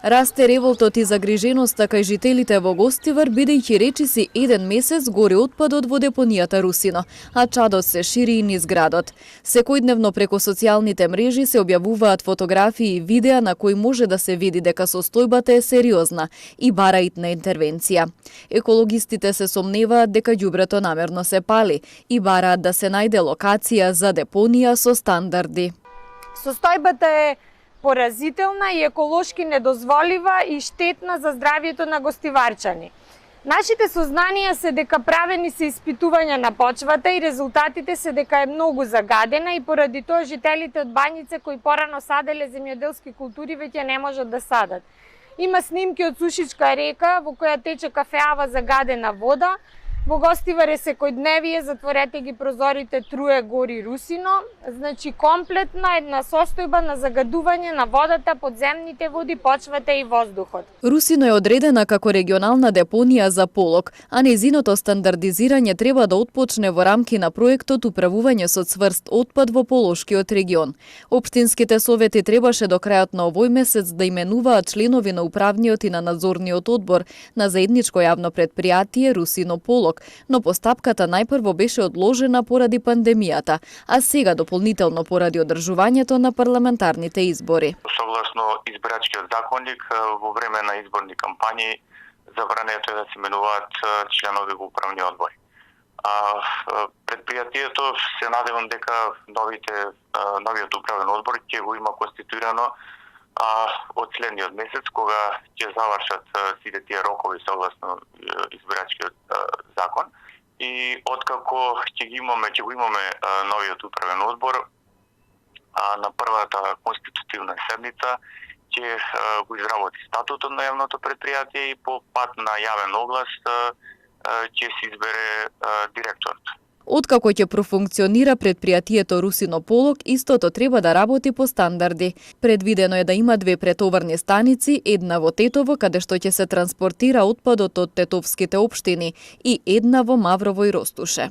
Расте револтот и загриженоста кај жителите во Гостивар, бидејќи речиси еден месец гори отпадот во депонијата Русино, а чадот се шири и низ градот. Секојдневно преку социјалните мрежи се објавуваат фотографии и видеа на кои може да се види дека состојбата е сериозна и бара итна интервенција. Екологистите се сомневаат дека ѓубрето намерно се пали и бараат да се најде локација за депонија со стандарди. Состојбата е поразителна и еколошки недозволива и штетна за здравието на гостиварчани. Нашите сознанија се дека правени се испитувања на почвата и резултатите се дека е многу загадена и поради тоа жителите од Бањице кои порано саделе земјоделски култури веќе не можат да садат. Има снимки од Сушичка река во која тече кафеава загадена вода. Во Гостивар е секојдневие, затворете ги прозорите, труе, гори Русино. Значи комплетна една состојба на загадување на водата, подземните води, почвата и воздухот. Русино е одредена како регионална депонија за полог, а нејзиното стандардизирање треба да отпочне во рамки на проектот Управување со цврст отпад во Полошкиот регион. Општинските совети требаше до крајот на овој месец да именуваат членови на управниот и на надзорниот одбор на заедничко јавно предпријатие Русино Полог, но постапката најпрво беше одложена поради пандемијата, а сега дополнително поради одржувањето на парламентарните избори. Согласно избирачкиот законник, во време на изборни кампањи забрането е да се именуваат членови во управни одбори. Предпријатието се надевам дека новиот управен одбор ќе го има конституирано од следниот месец, кога ќе завршат сите тие рокови согласно избирачкиот закон. И откако ќе го имаме новиот управен одбор, на првата конститутивна седница ќе го изработи статутот на јавното предпријатие и по пат на јавен оглас ќе се избере директорот. Откако ќе профункционира предпријатието Русино Полог, истото треба да работи по стандарди. Предвидено е да има 2 претоварни станици, една во Тетово, каде што ќе се транспортира отпадот од тетовските општини, и една во Маврово и Ростуше.